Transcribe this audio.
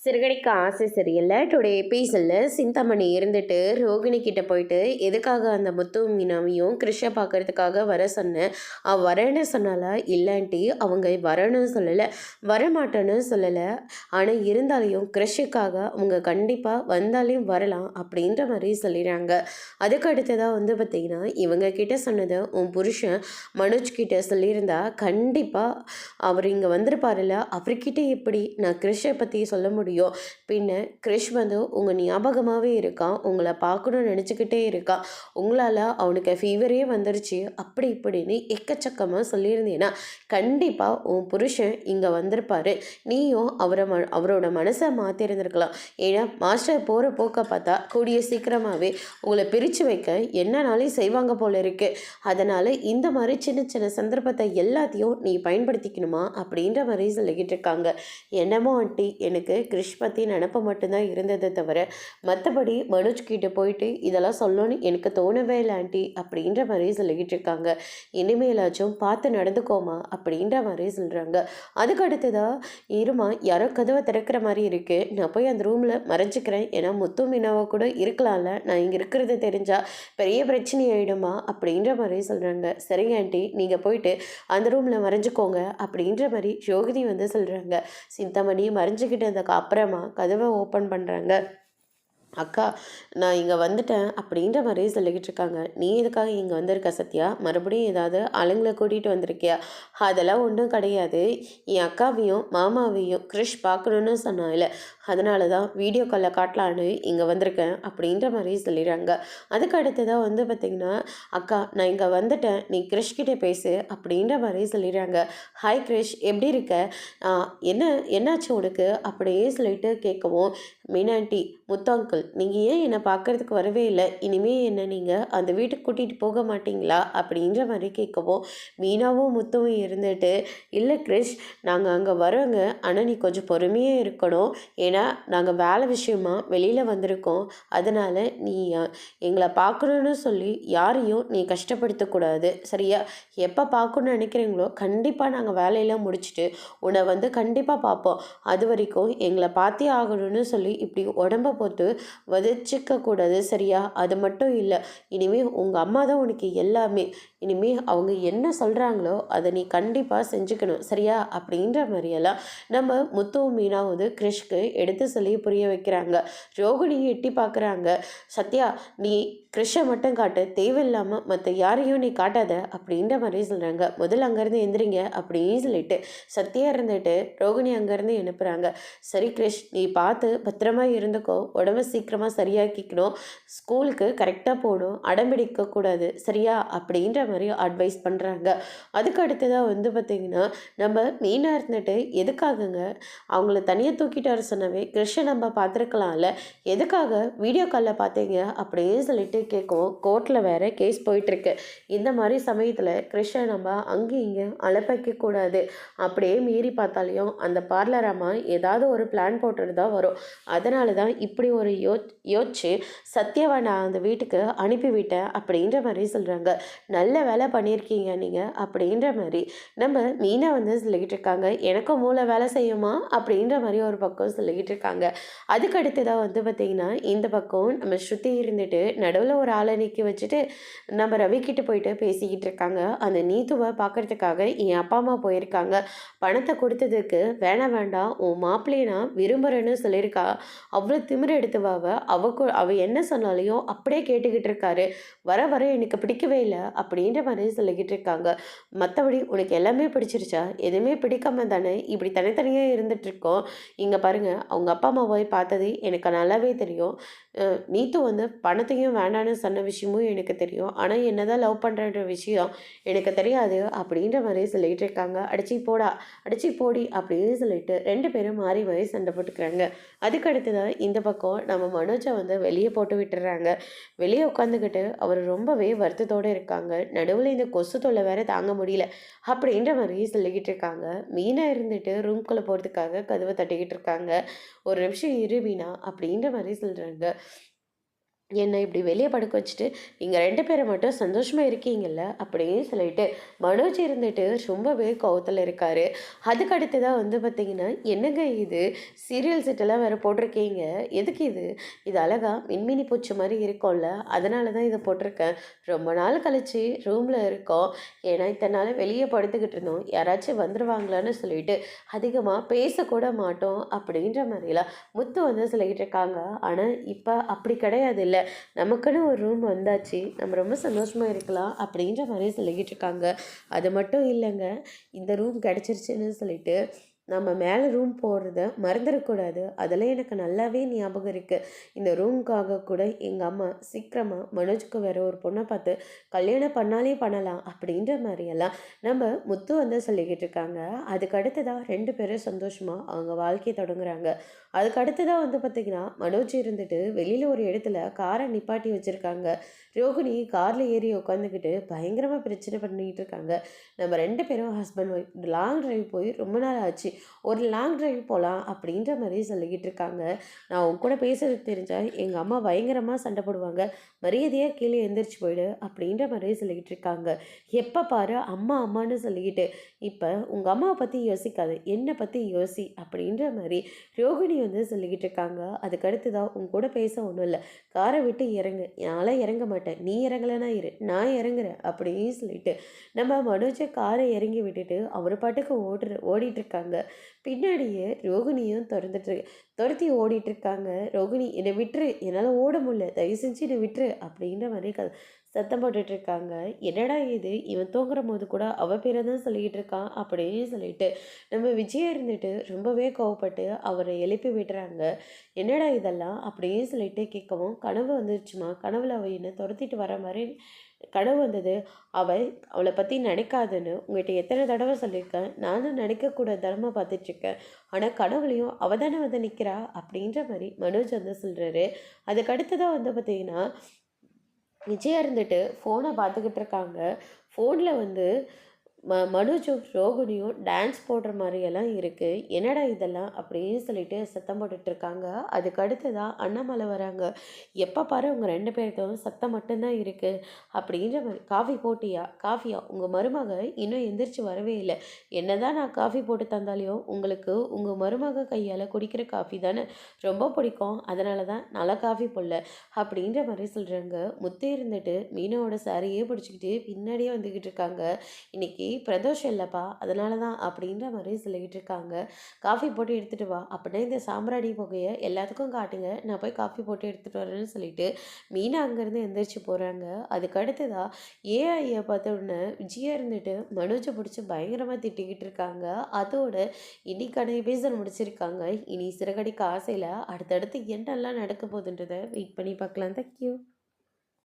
சிறுகடிக்க ஆசை சரியில்லை. டுடே எபிசோடில் சிந்தாமணி இருந்துட்டு ரோகிணி கிட்ட போயிட்டு எதுக்காக அந்த முத்துவும் மீனாவையும் கிருஷ்ண பார்க்கறதுக்காக வர சொன்னேன், வரேன்னு சொன்னாலா இல்லைன்ட்டி அவங்க வரணும்னு சொல்லலை, வரமாட்டேன்னு சொல்லலை. ஆனால் இருந்தாலையும் கிருஷுக்காக அவங்க கண்டிப்பாக வந்தாலையும் வரலாம் அப்படின்ற மாதிரி சொல்லிடுறாங்க. அதுக்கு அடுத்ததாக பார்த்திங்கன்னா இவங்க கிட்ட சொன்னதை உன் புருஷன் மனோஜ் கிட்ட சொல்லியிருந்தா கண்டிப்பாக அவர் இங்கே வந்திருப்பாருல்ல, அவர்கிட்ட எப்படி நான் கிருஷை பற்றி சொல்ல முடியும்? பின்ன கிரிஷ் உங்கள் ஞாபகமாகவே இருக்கான், உங்களை பார்க்கணும்னு நினச்சிக்கிட்டே இருக்கான், உங்களால் அவனுக்கு ஃபீவரே வந்துருச்சு அப்படி இப்படின்னு எக்கச்சக்கமாக சொல்லியிருந்தேன்னா கண்டிப்பாக உன் புருஷன் இங்கே வந்திருப்பாரு. நீயும் அவரோட மனசை மாற்றிருந்துருக்கலாம். ஏன்னா மாஸ்டர் போகிற போக்க பார்த்தா கூடிய சீக்கிரமாகவே உங்களை பிரித்து வைக்க என்னனாலையும் செய்வாங்க போல இருக்கு. அதனால் இந்த மாதிரி சின்ன சின்ன சந்தர்ப்பத்தை எல்லாத்தையும் நீ பயன்படுத்திக்கணுமா அப்படின்ற மாதிரி சொல்லிக்கிட்டு இருக்காங்க. என்னமோ ஆண்டி, எனக்கு கிரிஷ் பற்றி நினப்பு மட்டும்தான் இருந்ததை தவிர மற்றபடி மனோஜ் கிட்ட போயிட்டு இதெல்லாம் சொல்லணும்னு எனக்கு தோணவே இல்லை ஆண்டி அப்படின்ற மாதிரி சொல்லிக்கிட்டு இருக்காங்க. இனிமேலாச்சும் பார்த்து நடந்துக்கோமா அப்படின்ற மாதிரி சொல்கிறாங்க. அதுக்கு அடுத்ததாக இருமா, யாரோ கதவை திறக்கிற மாதிரி இருக்குது, நான் போய் அந்த ரூமில் மறைஞ்சிக்கிறேன், ஏன்னா முத்து மீனாவை கூட இருக்கலாம்ல, நான் இங்கே இருக்கிறது தெரிஞ்சால் பெரிய பிரச்சனை ஆகிடுமா அப்படின்ற மாதிரி சொல்கிறாங்க. சரிங்க ஆண்டி, நீங்கள் போயிட்டு அந்த ரூமில் மறைஞ்சிக்கோங்க அப்படின்ற மாதிரி யோகினி சொல்கிறாங்க. சிந்தாமணி மறைஞ்சிக்கிட்டதுக்கு அப்புறமா கதவை ஓப்பன் பண்ணுறாங்க. அக்கா, நான் இங்கே வந்துட்டேன் அப்படின்ற மாதிரி சொல்லிக்கிட்டு இருக்காங்க. நீ எதுக்காக இங்கே வந்திருக்க சத்யா? மறுபடியும் ஏதாவது ஆளுங்களை கூட்டிகிட்டு வந்திருக்கியா? அதெல்லாம் ஒன்றும் கிடையாது, என் அக்காவையும் மாமாவையும் கிரிஷ் பார்க்கணுன்னு சொன்னால, அதனால தான் வீடியோ காலில் காட்டலான்னு இங்கே வந்திருக்கேன் அப்படின்ற மாதிரி சொல்லிடுறாங்க. அதுக்கு அடுத்ததாக பார்த்திங்கன்னா, அக்கா நான் இங்கே வந்துட்டேன், நீ கிரிஷ்கிட்ட பேசு அப்படின்ற மாதிரி சொல்லிடுறாங்க. ஹாய் கிரிஷ், எப்படி இருக்க? என்னாச்சு உனக்கு அப்படியே சொல்லிட்டு கேட்கவும், மீனாண்டி, முத்தாங்கிள், நீங்கள் ஏன் என்னை பார்க்குறதுக்கு வரவே இல்லை, இனிமேல் என்ன நீங்கள் அந்த வீட்டுக்கு கூட்டிகிட்டு போக மாட்டிங்களா அப்படின்ற மாதிரி கேட்கவும், மீனாவும் முத்தவும் இருந்துட்டு, இல்லை கிரிஷ், நாங்கள் அங்கே வரோங்க, ஆனால் நீ கொஞ்சம் பொறுமையாக இருக்கணும், ஏன்னா நாங்கள் வேலை விஷயமா வெளியில் வந்திருக்கோம், அதனால் நீ எங்களை பார்க்கணுன்னு சொல்லி யாரையும் நீ கஷ்டப்படுத்தக்கூடாது, சரியா? எப்போ பார்க்கணுன்னு நினைக்கிறீங்களோ கண்டிப்பாக நாங்கள் வேலையெல்லாம் முடிச்சுட்டு உன்னை கண்டிப்பாக பார்ப்போம், அது வரைக்கும் எங்களை பார்த்தே ஆகணும்னு சொல்லி இப்படி உடம்ப போட்டு வதச்சிக்க கூடாது, சரியா? அது மட்டும் இல்லை, இனிமேல் உங்கள் அம்மா தான் உனக்கு எல்லாமே, இனிமேல் அவங்க என்ன சொல்கிறாங்களோ அதை நீ கண்டிப்பாக செஞ்சுக்கணும், சரியா? அப்படின்ற மாதிரியெல்லாம் நம்ம முத்துவும் மீனாவது கிரிஷ்க்கு எடுத்து சொல்லி புரிய வைக்கிறாங்க. ரோகிணியை எட்டி பார்க்குறாங்க. சத்யா, நீ கிரிஷை மட்டும் காட்டு, தேவையில்லாமல் மற்ற யாரையும் நீ காட்டாத அப்படின்ற மாதிரி சொல்கிறாங்க. முதல்ல அங்கேருந்து எந்திரிங்க அப்படின்னு சொல்லிட்டு சத்யா இருந்துட்டு ரோகிணி அங்கேருந்து அனுப்புகிறாங்க. சரி கிரிஷ், நீ பார்த்து பத்திரமா இருந்துக்கோ, உடம்பு சீக்கிரமாக சரியாக்கிக்கணும், ஸ்கூலுக்கு கரெக்டாக போகணும், அடம்பிடிக்கக்கூடாது, சரியா? அப்படின்ற மாதிரி அட்வைஸ் பண்ணுறாங்க. அதுக்கு அடுத்ததாக பார்த்திங்கன்னா நம்ம மீனாக இருந்துட்டு எதுக்காகங்க அவங்கள தனியாக தூக்கிட்டு வர சொன்னவே கிருஷ்ண நம்ம பார்த்துருக்கலாம்ல, எதுக்காக வீடியோ காலில் பார்த்தீங்க அப்படின்னு சொல்லிட்டு கேட்கவும், கோர்ட்டில் வேறு கேஸ் போயிட்டுருக்கு, இந்த மாதிரி சமயத்தில் கிருஷ்ண நம்ம அங்கேயும் இங்கே அலப்பைக்கக்கூடாது, அப்படியே மீறி பார்த்தாலையும் அந்த பார்லர் அம்மா ஏதாவது ஒரு பிளான் போட்டுட்டு தான் வரும், அதனால தான் இப்படி ஒரு யோசிச்சு சத்யாவை நான் அந்த வீட்டுக்கு அனுப்பிவிட்டேன் அப்படின்ற மாதிரி சொல்கிறாங்க. நல்ல வேலை பண்ணியிருக்கீங்க நீங்கள் அப்படின்ற மாதிரி நம்ம மீனா சொல்லிக்கிட்டு இருக்காங்க. எனக்கும் மூளை வேலை செய்யுமா அப்படின்ற மாதிரி ஒரு பக்கம் சொல்லிக்கிட்டு இருக்காங்க. அதுக்கு அடுத்ததாக பார்த்திங்கன்னா இந்த பக்கம் நம்ம ஸ்ருதி இருந்துட்டு நடுவில் ஒரு ஆளை நிற்க வச்சுட்டு நம்ம ரவிக்கிட்ட போயிட்டு பேசிக்கிட்டு இருக்காங்க. அந்த நீத்துவை பார்க்குறதுக்காக என் அப்பா அம்மா போயிருக்காங்க, பணத்தை கொடுத்ததுக்கு வேண்டாம் உன் மாப்பிள்ளையை நான் விரும்புகிறேன்னு சொல்லியிருக்கா, அவ்வளோ திமிர எடுத்துவாவ, அவ என்ன சொன்னாலையும் அப்படியே கேட்டுக்கிட்டு இருக்காரு, வர வர எனக்கு பிடிக்கவே இல்லை அப்படின்ற மாதிரி சொல்லிக்கிட்டு இருக்காங்க. மற்றபடி உனக்கு எல்லாமே பிடிச்சிருச்சா? எதுவுமே பிடிக்காம தானே இப்படி தனித்தனியாக இருந்துகிட்ருக்கோம். இங்கே பாருங்கள், அவங்க அப்பா அம்மா போய் பார்த்தது எனக்கு நல்லாவே தெரியும், நீத்து பணத்தையும் வேண்டான்னு சொன்ன விஷயமும் எனக்கு தெரியும், ஆனால் என்ன தான் லவ் பண்ணுறன்ற விஷயம் எனக்கு தெரியாது அப்படின்ற மாதிரி சொல்லிகிட்டு இருக்காங்க. அடிச்சு போடி அப்படின்னு சொல்லிட்டு ரெண்டு பேரும் மாறி மாறி சண்டை போட்டுக்கிறாங்க. அதுக்கு அடுத்ததான் இந்த பக்கம் நம்ம மனோஜை வெளியே போட்டு விட்டுறாங்க. வெளியே உட்காந்துக்கிட்டு அவர் ரொம்பவே வருத்தத்தோடு இருக்காங்க. நடுவில் இந்த கொசு தொல்லை வேற தாங்க முடியல அப்படின்ற மாதிரி சொல்லிக்கிட்டு இருக்காங்க. மீனா இருந்துட்டு ரூம்குள்ளே போகிறதுக்காக கதவை தட்டிக்கிட்டு இருக்காங்க. ஒரு நிமிஷம் இரு மீனா அப்படின்ற மாதிரி சொல்கிறாங்க. என்ன இப்படி வெளியே படுக்க வச்சுட்டு நீங்கள் 2 பேரை மட்டும் சந்தோஷமா இருக்கீங்கல்ல அப்படின்னு சொல்லிட்டு மனோஜ் இருந்துட்டு ரொம்பவே கோவத்தில் இருக்காரு. அதுக்கு அடுத்ததாக வந்து பார்த்தீங்கன்னா, என்னங்க இது சீரியல் செட்டெல்லாம் வேறு போட்டிருக்கீங்க, எதுக்கு இது? இது அழகா மின்மினி பூச்சி மாதிரி இருக்கும்ல, அதனால தான் இதை போட்டிருக்கேன். ரொம்ப நாள் கழிச்சு ரூமில் இருக்கோம், ஏன்னா இத்தனை நாள் வெளியே படுத்துக்கிட்டு இருந்தோம், யாராச்சும் வந்துடுவாங்களான்னு சொல்லிட்டு அதிகமாக பேசக்கூட மாட்டோம் அப்படின்ற மாதிரிலாம் முத்து வந்து சொல்லிக்கிட்டு இருக்காங்க. ஆனால் இப்போ அப்படி கிடையாது இல்லை, நமக்குன்னு ஒரு ரூம் வந்தாச்சு, நம்ம ரொம்ப சந்தோஷமாக இருக்கலாம் அப்படின்ற மாதிரி சொல்லிக்கிட்டு இருக்காங்க. அது மட்டும் இல்லைங்க, இந்த ரூம் கிடச்சிருச்சுன்னு சொல்லிட்டு நம்ம மேலே ரூம் போடுறத மறந்துடக்கூடாது. அதெல்லாம் எனக்கு நல்லாவே ஞாபகம் இருக்குது. இந்த ரூமுக்காக கூட எங்கள் அம்மா சீக்கிரமாக மனோஜுக்கு வேற ஒரு பொண்ணை பார்த்து கல்யாணம் பண்ணாலே பண்ணலாம் அப்படின்ற மாதிரியெல்லாம் நம்ம முத்து வந்து சொல்லிக்கிட்டு இருக்காங்க. அதுக்கு அடுத்ததாக 2 பேரும் சந்தோஷமாக அவங்க வாழ்க்கையை தொடங்குறாங்க. அதுக்கு அடுத்ததாக வந்து பார்த்திங்கன்னா, மனோஜ் இருந்துட்டு வெளியில் ஒரு இடத்துல காரை நிப்பாட்டி வச்சுருக்காங்க. ரோகிணி காரில் ஏறி உட்காந்துக்கிட்டு பயங்கரமாக பிரச்சனை பண்ணிகிட்டு இருக்காங்க. நம்ம 2 பேரும் ஹஸ்பண்ட் ஒய்ஃப் லாங் டிரைவ் போய் ரொம்ப நாள் ஆச்சு, ஒரு லாங் டிரைவ் போகலாம் அப்படின்ற மாதிரி சொல்லிக்கிட்டு இருக்காங்க. நான் உன் கூட பேசுறது தெரிஞ்சால் எங்கள் அம்மா பயங்கரமாக சண்டை போடுவாங்க, மரியாதையாக கீழே எந்திரிச்சு போயிடு அப்படின்ற மாதிரி சொல்லிக்கிட்டு இருக்காங்க. எப்போ பாரு அம்மா அம்மான்னு சொல்லிக்கிட்டு, இப்போ உங்கள் அம்மாவை பற்றி யோசிக்காது, என்னை பற்றி யோசி அப்படின்ற மாதிரி ரோகிணி வந்து சொல்லிக்கிட்டு இருக்காங்க. அதுக்கடுத்து தான் உன் கூட பேச ஒன்றும் இல்லை, காரை விட்டு இறங்கு, நான்லாம் இறங்க மாட்டேன், நீ இறங்கலைன்னா இரு, நான் இறங்குறேன் அப்படின்னு சொல்லிட்டு நம்ம மனோஜை காரை இறங்கி விட்டுட்டு அவர் பாட்டுக்கு ஓடிட்டுருக்காங்க. பின்னாடியே ரோகிணியும் துரத்தி ஓடிட்டுருக்காங்க. ரோகிணி என்னை விட்டுரு, என்னால் ஓட முடியல, தயவு செஞ்சு என்னை விட்டுரு அப்படின்ற மாதிரி சத்தம் போட்டுட்ருக்காங்க. என்னடா இது, இவன் தூங்குற போது கூட அவ பேரை தான் சொல்லிக்கிட்டு இருக்கான் அப்படின்னு சொல்லிட்டு நம்ம விஜய் இருந்துட்டு ரொம்பவே கோவப்பட்டு அவரை எழுப்பி விடுறாங்க. என்னடா இதெல்லாம் அப்படின்னு சொல்லிட்டு கேட்கவும், கனவு வந்துருச்சுமா, கனவுல அவள் என்னை துரத்திட்டு வர மாதிரி கனவு வந்தது, அவளை பற்றி நினைக்காதுன்னு உங்கள்கிட்ட எத்தனை தடவை சொல்லியிருக்கேன், நானும் நினைக்கக்கூட தரமாக பார்த்துட்ருக்கேன், ஆனால் கனவுலையும் அவள் தானே வந்து நிற்கிறா அப்படின்ற மாதிரி மனோஜ் வந்து சொல்கிறாரு. அதுக்கு அடுத்ததாக வந்து பார்த்திங்கன்னா, விஜயா இருந்துட்டு ஃபோனை பார்த்துக்கிட்டு இருக்காங்க. ஃபோனில் வந்து மனோஜும் ரோகிணியும் டான்ஸ் போடுற மாதிரியெல்லாம் இருக்குது. என்னடா இதெல்லாம் அப்படின்னு சொல்லிட்டு சத்தம் போட்டுட்ருக்காங்க. அதுக்கு அடுத்ததாக அண்ணாமலை வராங்க. எப்போ பாரு உங்கள் 2 பேர்த்தும் சத்தம் மட்டும்தான் இருக்குது அப்படின்ற மாதிரி. காஃபி போட்டியா, காஃபியா, உங்கள் மருமக இன்னும் எந்திரிச்சு வரவே இல்லை, என்ன தான் நான் காஃபி போட்டு தந்தாலையும் உங்களுக்கு உங்கள் மருமக கையால் குடிக்கிற காஃபி தானே ரொம்ப பிடிக்கும், அதனால தான் நல்லா காஃபி போடல அப்படின்ற மாதிரி சொல்கிறாங்க. முத்தே இருந்துட்டு மீனாவோட சாரியே பிடிச்சிக்கிட்டு பின்னாடியே வந்துக்கிட்டு இருக்காங்க. இன்னைக்கு பிரதோஷம் இல்லைப்பா, அதனால தான் அப்படின்ற மாதிரி சொல்லிக்கிட்டு இருக்காங்க. காஃபி போட்டு எடுத்துகிட்டு வா, அப்படின்னா இந்த சாம்பிராணி புகையை எல்லாத்துக்கும் காட்டுங்க, நான் போய் காஃபி போட்டு எடுத்துகிட்டு வரேன்னு சொல்லிட்டு மீனா அங்கேருந்து எந்திரிச்சு போகிறாங்க. அதுக்கு அடுத்ததாக ஏஐயை பார்த்த உடனே விஜயா இருந்துட்டு மனோஜை பிடிச்சி பயங்கரமாக திட்டிக்கிட்டு இருக்காங்க. அதோட இன்னைக்கான எபிசோட் முடிச்சிருக்காங்க. இனி சிறகடிக்க ஆசையில் அடுத்தடுத்து என்னெல்லாம் நடக்க போகுதுன்றதை வெயிட் பண்ணி பார்க்கலாம். தேங்க்யூ.